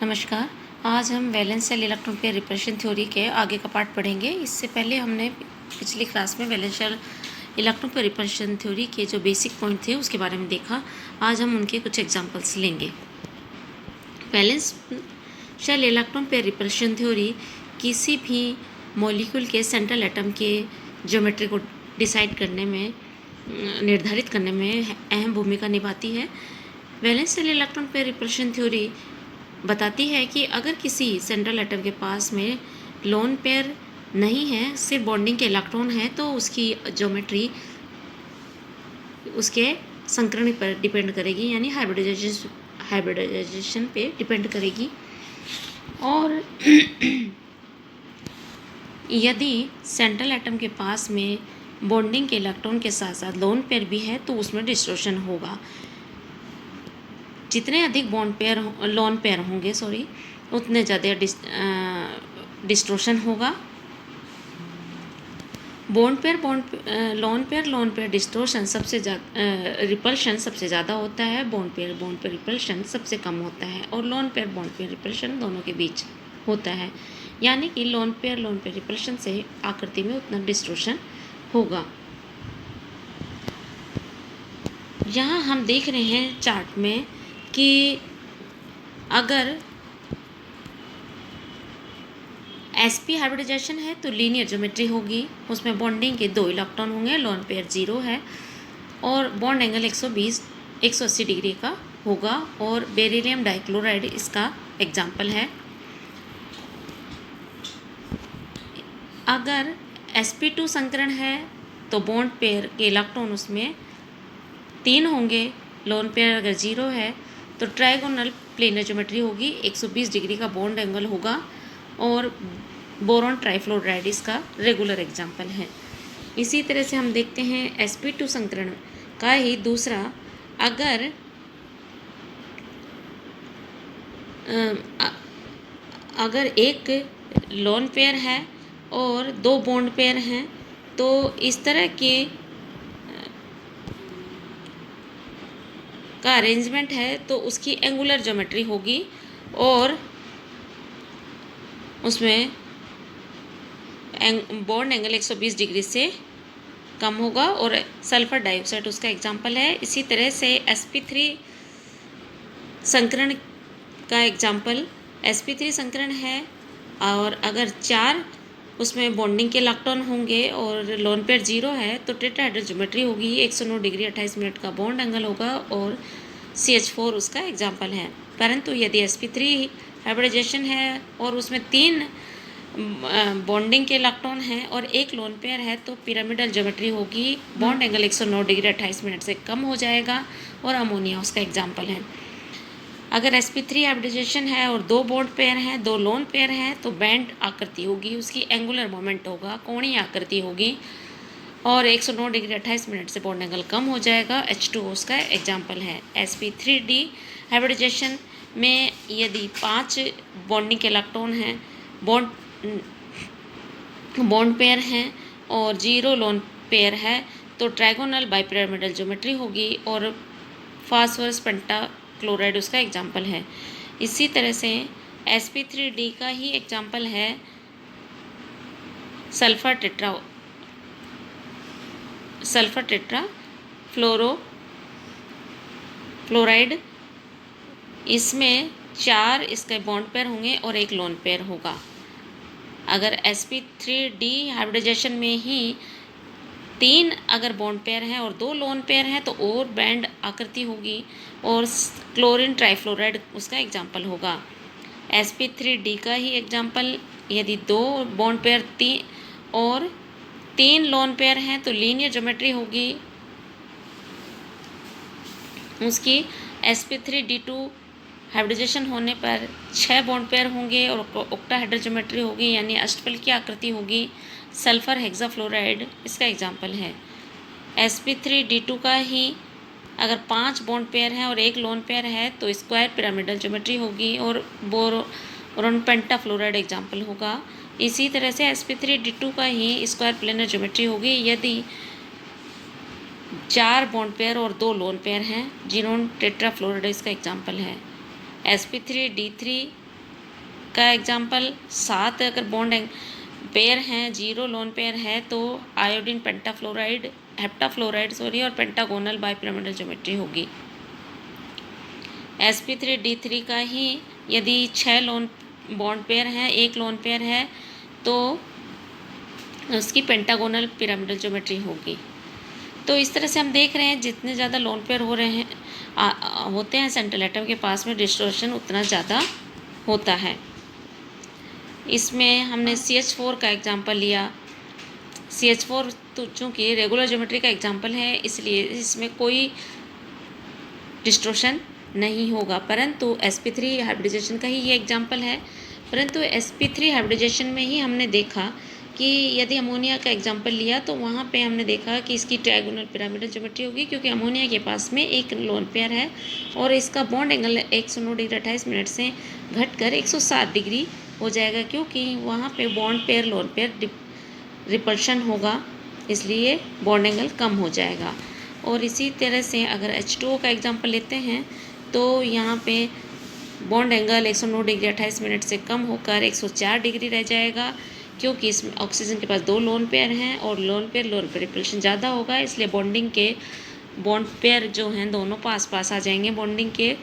नमस्कार। आज हम valence shell electron pair repulsion theory के आगे का पार्ट पढ़ेंगे। इससे पहले हमने पिछली क्लास में valence shell electron pair repulsion theory के जो बेसिक पॉइंट थे उसके बारे में देखा। आज हम उनके कुछ एग्जांपल्स लेंगे। Valence shell electron pair repulsion theory किसी भी मॉलिक्यूल के सेंट्रल एटम के ज्योमेट्री को डिसाइड करने में, निर्धारित करने में अहम भूमिका निभाती है। Valence shell electron pair repulsion theory बताती है कि अगर किसी सेंट्रल एटम के पास में लोन पेयर नहीं है, सिर्फ बॉन्डिंग के इलेक्ट्रॉन है, तो उसकी ज्योमेट्री उसके संकरण पर डिपेंड करेगी, यानी हाइब्रिडाइजेशन पे डिपेंड करेगी। और यदि सेंट्रल एटम के पास में बॉन्डिंग के इलेक्ट्रॉन के साथ साथ लोन पेयर भी है तो उसमें डिस्टोर्शन होगा। जितने अधिक लोन पेयर होंगे उतने ज़्यादा डिस्टोर्शन होगा। लोन पेयर डिस्टोर्शन सबसे ज़्यादा, रिपल्शन सबसे ज़्यादा होता है। बॉन्ड पेयर रिपल्शन सबसे कम होता है। और लोन पेयर रिपल्शन दोनों के बीच होता है, यानी कि लोन पेयर रिपल्शन से आकृति में उतना डिस्टोर्शन होगा। यहाँ हम देख रहे हैं चार्ट में कि अगर sp हाइब्रिडाइजेशन है तो लीनियर ज्योमेट्री होगी, उसमें बॉन्डिंग के 2 इलेक्ट्रॉन होंगे, लोन पेयर 0 है और बॉन्ड एंगल 180 डिग्री का होगा। और बेरिलियम डाइक्लोराइड इसका एग्जाम्पल है। अगर sp2 संकरण है तो बॉन्ड पेयर के इलेक्ट्रॉन उसमें 3 होंगे, लोन पेयर अगर 0 है तो ट्रायगोनल प्लेनर ज्योमेट्री होगी, 120 डिग्री का बॉन्ड एंगल होगा। और बोरॉन ट्राइफ्लोराइड इसका रेगुलर एग्जाम्पल है। इसी तरह से हम देखते हैं sp2 संकरण का ही दूसरा, अगर एक लोन पेयर है और 2 बॉन्ड पेयर हैं तो इस तरह के का अरेंजमेंट है तो उसकी एंगुलर ज्योमेट्री होगी और उसमें बॉन्ड एंगल 120 डिग्री से कम होगा और सल्फर डाइऑक्साइड उसका एग्जाम्पल है। इसी तरह से sp3 संकरण का एग्जाम्पल, sp3 संकरण है और अगर 4 उसमें बॉन्डिंग के इलेक्ट्रॉन होंगे और लोन पेयर 0 है तो टेट्राहेड्रल ज्योमेट्री होगी, 109 डिग्री 28 मिनट का बॉन्ड एंगल होगा और CH4 उसका एग्जाम्पल है। परंतु यदि sp3 हाइब्रिडाइजेशन है और उसमें 3 बॉन्डिंग के इलेक्ट्रॉन हैं और 1 लोन पेयर है तो पिरामिडल ज्योमेट्री होगी, बॉन्ड एंगल 109 डिग्री 28 मिनट से कम हो जाएगा और अमोनिया उसका एग्जाम्पल है। अगर sp3 हाइब्रिडाइजेशन है और 2 बॉन्ड पेयर हैं, 2 लोन पेयर हैं तो बैंड आकृति होगी, उसकी एंगुलर मोमेंट होगा, कोणीय आकृति होगी और 109 डिग्री 28 मिनट से बॉन्ड एंगल कम हो जाएगा, H2O उसका एग्जाम्पल है। sp3d हाइब्रिडाइजेशन में यदि 5 बॉन्डिंग के इलेक्ट्रॉन हैं, बॉन्ड पेयर हैं और 0 लोन पेयर है तो ट्रायगोनल बाइपिरामिडल ज्योमेट्री होगी और फास्फोरस पेंटाक्लोराइड उसका एग्जाम्पल है। इसी तरह से sp3d का ही एग्जाम्पल है सल्फर टेट्रा फ्लोराइड। इसमें 4 इसके बॉन्ड पेयर होंगे और 1 लोन पेयर होगा। अगर sp3d हाइब्रिडाइजेशन में ही 3 अगर बॉन्ड पेयर हैं और 2 लोन पेयर हैं तो और बैंड आकृति होगी और क्लोरीन ट्राइफ्लोराइड उसका एग्जाम्पल होगा। sp3d का ही एग्जाम्पल, यदि 2 बॉन्ड पेयर और 3 लोन पेयर हैं तो लीनियर ज्योमेट्री होगी, उसकी sp3d2 हाइब्रिडाइजेशन होने पर 6 बॉन्ड पेयर होंगे और ऑक्टाहेड्रल ज्योमेट्री होगी, यानी अष्टफल की आकृति होगी, सल्फर हेक्साफ्लोराइड इसका एग्जाम्पल है। sp3d2 का ही अगर 5 बॉन्ड पेयर हैं और 1 लोन पेयर है तो स्क्वायर पिरामिडल ज्योमेट्री होगी और बोरोन पेंटाफ्लोराइड एग्जाम्पल होगा। इसी तरह से sp3d2 का ही स्क्वायर प्लेनर ज्योमेट्री होगी यदि 4 बॉन्ड पेयर और 2 लोन पेयर हैं, जिनोन टेट्राफ्लोराइड इसका एग्जाम्पल है। sp3d3 का एग्जाम्पल 7 अगर बॉन्ड पेयर हैं, 0 लोन पेयर है तो आयोडीन पेंटाफ्लोराइड हेप्टाफ्लोराइड और पेंटागोनल बाइपिरामिडल ज्योमेट्री होगी। sp3d3 का ही यदि 6 लोन बॉन्ड पेयर हैं, 1 लोन पेयर है तो उसकी पेंटागोनल पिरामिडल ज्योमेट्री होगी। तो इस तरह से हम देख रहे हैं जितने ज़्यादा लोन पेयर हो रहे हैं होते हैं सेंट्रल एटम के पास में डिस्टॉर्शन उतना ज़्यादा होता है। इसमें हमने CH4 का एग्जांपल लिया। CH4 तो चूँकि रेगुलर ज्योमेट्री का एग्जांपल है इसलिए इसमें कोई डिस्टॉर्शन नहीं होगा, परंतु sp3 हाइब्रिडाइजेशन का ही ये एग्जांपल है। परंतु sp3 हाइब्रिडाइजेशन में ही हमने देखा कि यदि अमोनिया का एग्जांपल लिया तो वहाँ पे हमने देखा कि इसकी ट्रायगोनल पिरामिडल ज्योमेट्री होगी, क्योंकि अमोनिया के पास में एक लोन पेयर है और इसका बॉन्ड एंगल 109 डिग्री 28 मिनट से घटकर 107 डिग्री हो जाएगा, क्योंकि वहाँ पे bond pair lone pair repulsion होगा, इसलिए बॉन्ड एंगल कम हो जाएगा। और इसी तरह से अगर H2O का एग्जाम्पल लेते हैं तो यहाँ पे बॉन्ड एंगल 109 डिग्री 28 मिनट से कम होकर 104 डिग्री रह जाएगा, क्योंकि इसमें ऑक्सीजन के पास 2 लोन पेयर हैं और लोन पेयर रिपल्शन ज़्यादा होगा, इसलिए बॉन्ड पेयर जो हैं दोनों पास पास आ जाएंगे बॉन्डिंग के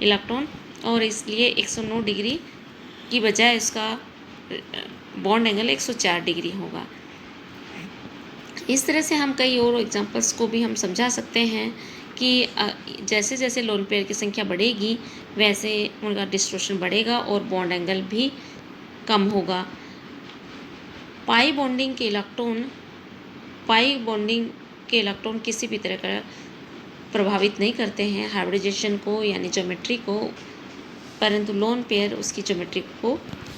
इलेक्ट्रॉन, और इसलिए 109 डिग्री की बजाय इसका बॉन्ड एंगल 104 डिग्री होगा। इस तरह से हम कई और एग्जांपल्स को भी हम समझा सकते हैं कि जैसे जैसे लोन पेयर की संख्या बढ़ेगी वैसे उनका डिस्टॉर्शन बढ़ेगा और बॉन्ड एंगल भी कम होगा। पाई बॉन्डिंग के इलेक्ट्रॉन किसी भी तरह का प्रभावित नहीं करते हैं हाइब्रिडाइजेशन को यानी ज्योमेट्री को, परंतु लोन पेयर उसकी ज्योमेट्री को